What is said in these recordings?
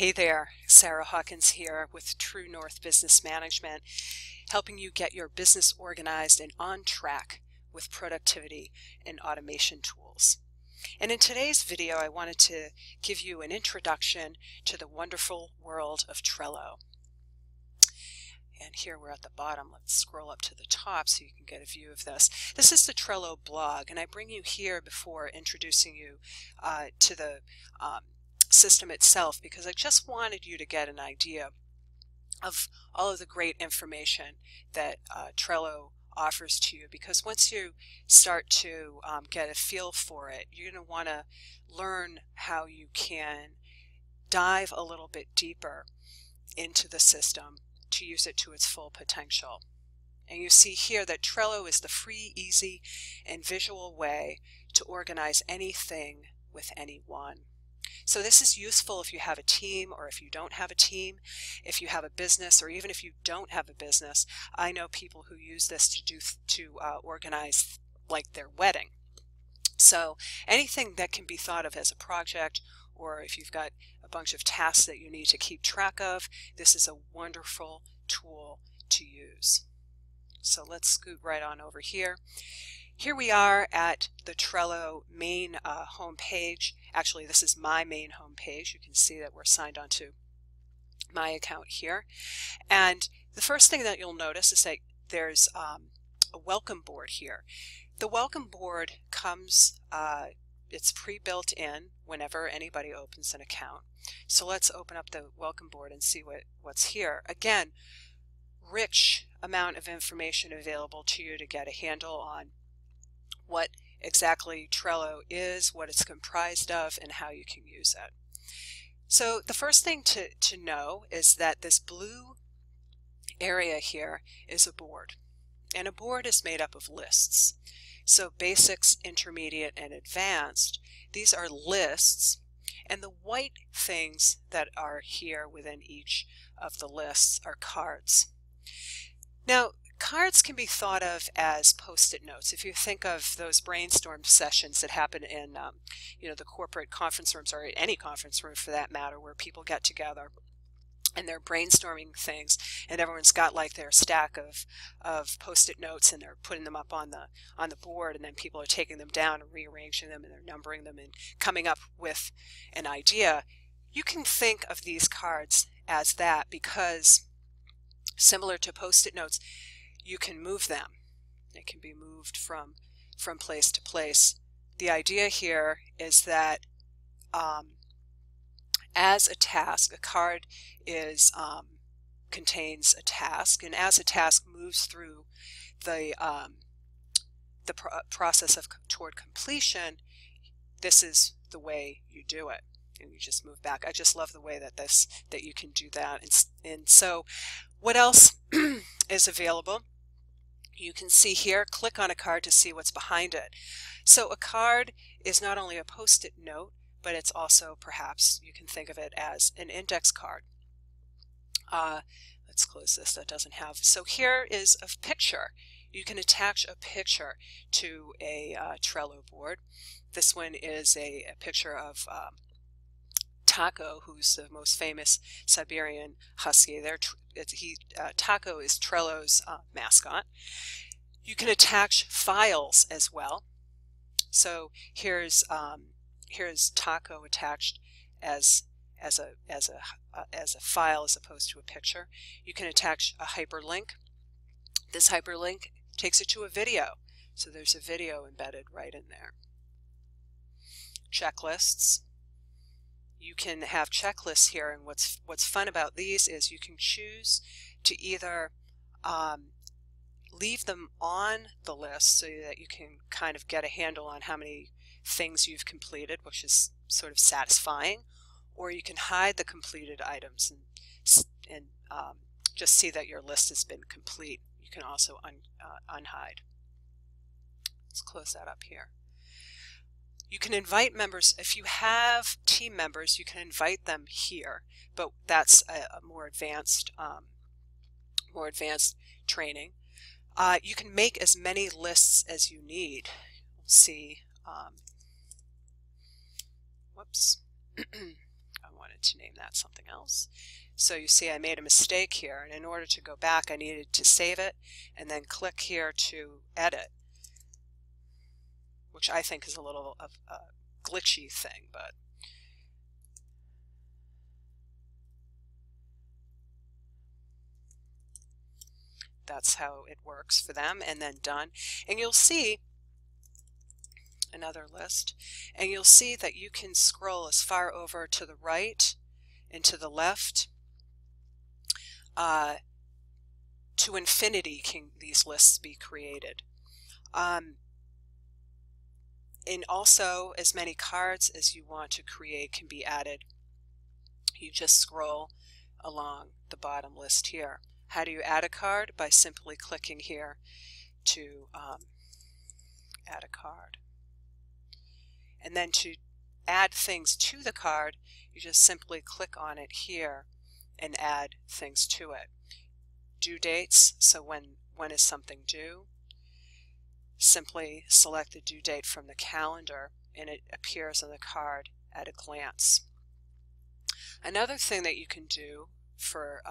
Hey there, Sarah Hawkins here with True North Business Management, helping you get your business organized and on track with productivity and automation tools. And in today's video, I wanted to give you an introduction to the wonderful world of Trello. And here we're at the bottom. Let's scroll up to the top so you can get a view of this. This is the Trello blog, and I bring you here before introducing you to the system itself, because I just wanted you to get an idea of all of the great information that Trello offers to you, because once you start to get a feel for it, you're going to want to learn how you can dive a little bit deeper into the system to use it to its full potential. And you see here that Trello is the free, easy, and visual way to organize anything with anyone. So this is useful if you have a team or if you don't have a team, if you have a business, or even if you don't have a business. I know people who use this to organize like their wedding. So anything that can be thought of as a project, or if you've got a bunch of tasks that you need to keep track of, this is a wonderful tool to use. So let's scoot right on over here. Here we are at the Trello main home page. Actually, this is my main home page. You can see that we're signed onto my account here. And the first thing that you'll notice is that there's a welcome board here. The welcome board comes, it's pre-built in whenever anybody opens an account. So let's open up the welcome board and see what's here. Again, rich amount of information available to you to get a handle on what exactly Trello is, what it's comprised of, and how you can use it. So the first thing to know is that this blue area here is a board. And a board is made up of lists. So basics, intermediate, and advanced, these are lists. And the white things that are here within each of the lists are cards. Now, cards can be thought of as post-it notes. If you think of those brainstorm sessions that happen in the corporate conference rooms, or any conference room for that matter, where people get together and they're brainstorming things, and everyone's got like their stack of post-it notes, and they're putting them up on the board, and then people are taking them down and rearranging them, and they're numbering them and coming up with an idea. You can think of these cards as that, because similar to post-it notes, you can move them. They can be moved from place to place. The idea here is that as a task, a card is contains a task, and as a task moves through the process of toward completion, this is the way you do it, and you just move back. I just love the way that you can do that. And so, what else is available? You can see here, click on a card to see what's behind it. So a card is not only a post-it note, but it's also, perhaps you can think of it as an index card. Let's close this. That doesn't have. So here is a picture. You can attach a picture to a Trello board. This one is a picture of Taco, who's the most famous Siberian Husky. Taco is Trello's mascot. You can attach files as well. So here's Taco attached as a file as opposed to a picture. You can attach a hyperlink. This hyperlink takes it to a video. So there's a video embedded right in there. Checklists. You can have checklists here, and what's fun about these is you can choose to either leave them on the list so that you can kind of get a handle on how many things you've completed, which is sort of satisfying, or you can hide the completed items and just see that your list has been complete. You can also unhide. Let's close that up here. You can invite members. If you have team members, you can invite them here, but that's a more advanced training. You can make as many lists as you need. We'll see. Whoops. I wanted to name that something else. So you see I made a mistake here, and in order to go back I needed to save it and then click here to edit, which I think is a little of a glitchy thing, but that's how it works for them. And then done, and you'll see another list, and you'll see that you can scroll as far over to the right and to the left. To infinity can these lists be created. And also as many cards as you want to create can be added. You just scroll along the bottom list here. How do you add a card? By simply clicking here to add a card. And then to add things to the card, you just simply click on it here and add things to it. Due dates, so when is something due? Simply select the due date from the calendar and it appears on the card at a glance. Another thing that you can do for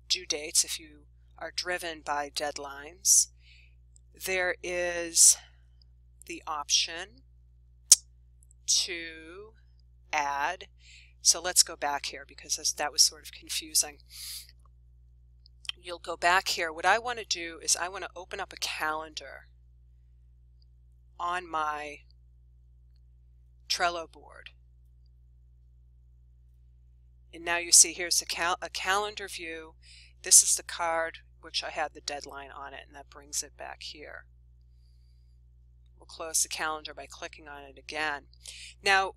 due dates, if you are driven by deadlines, there is the option to add. So let's go back here because that was sort of confusing. You'll go back here. What I want to do is I want to open up a calendar on my Trello board. And now you see here's a calendar view. This is the card which I had the deadline on it, and that brings it back here. We'll close the calendar by clicking on it again. Now,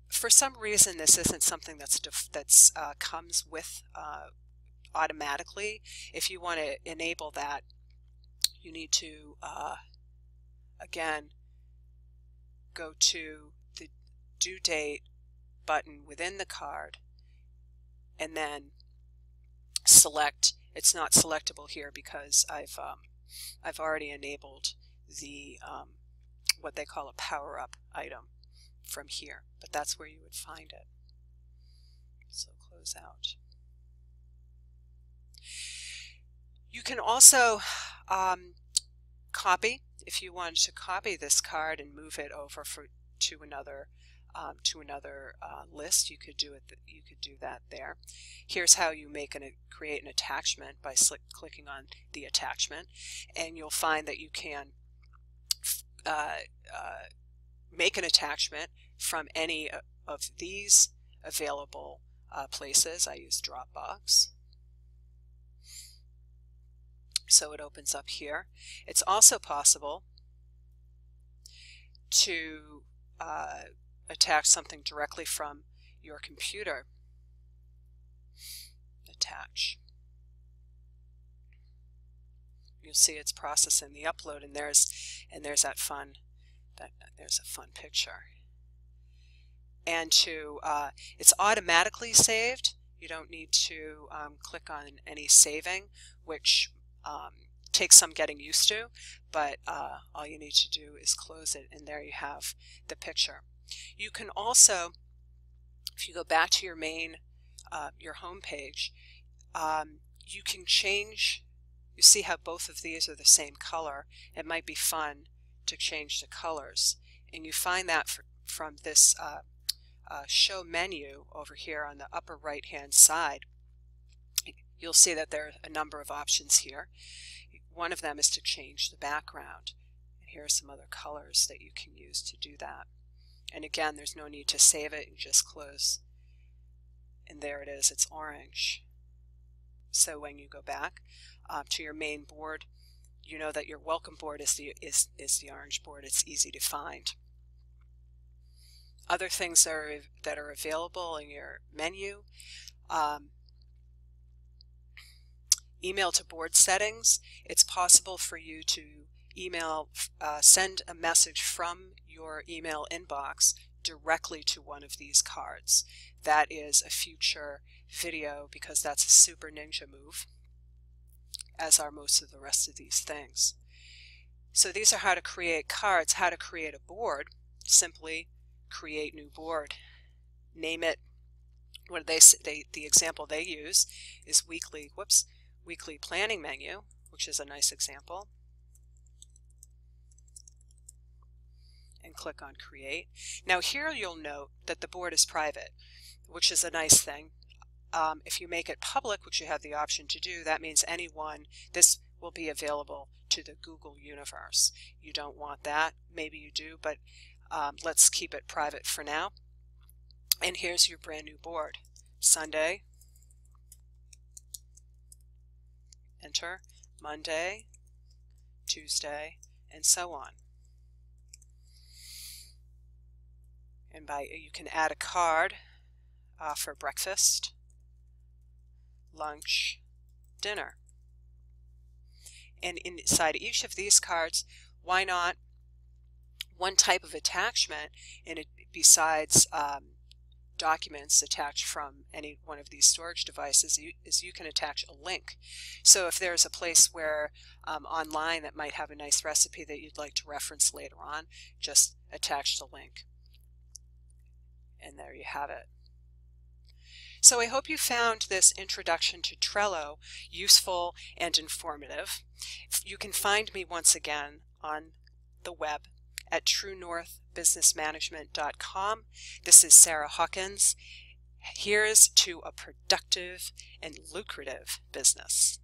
for some reason, this isn't something that's comes with automatically. If you want to enable that, you need to again go to the due date button within the card and then select. It's not selectable here because I've already enabled the what they call a power-up item from here, but that's where you would find it. So close out. You can also copy, if you want to copy this card and move it over to another list. You could do it. You could do that there. Here's how you create an attachment by clicking on the attachment, and you'll find that you can make an attachment from any of these available places. I use Dropbox. So it opens up here. It's also possible to attach something directly from your computer. Attach. You'll see it's processing the upload, and there's there's a fun picture. And it's automatically saved. You don't need to click on any saving, which takes some getting used to, but all you need to do is close it, and there you have the picture. You can also, if you go back to your main, your home page, you can change. You see how both of these are the same color. It might be fun to change the colors, and you find that from this show menu over here on the upper right hand side. You'll see that there are a number of options here. One of them is to change the background. And here are some other colors that you can use to do that. And again, there's no need to save it. You just close, and there it is. It's orange. So when you go back to your main board, you know that your welcome board is the orange board. It's easy to find. Other things that are available in your menu. Email to board settings. It's possible for you to send a message from your email inbox directly to one of these cards. That is a future video because that's a super ninja move, as are most of the rest of these things. So these are how to create cards. How to create a board. Simply create new board. Name it what the example they use is weekly planning menu, which is a nice example. And click on create. Now here you'll note that the board is private, which is a nice thing. If you make it public, which you have the option to do, that means this will be available to the Google universe. You don't want that. Maybe you do, but let's keep it private for now. And here's your brand new board. Sunday, enter, Monday, Tuesday, and so on. And you can add a card for breakfast, lunch, dinner. And inside each of these cards, why not one type of attachment, and besides documents attached from any one of these storage devices, you can attach a link. So if there's a place where online that might have a nice recipe that you'd like to reference later on, just attach the link. And there you have it. So I hope you found this introduction to Trello useful and informative. You can find me once again on the web at truenorthbusinessmanagement.com. This is Sarah Hawkins. Here's to a productive and lucrative business.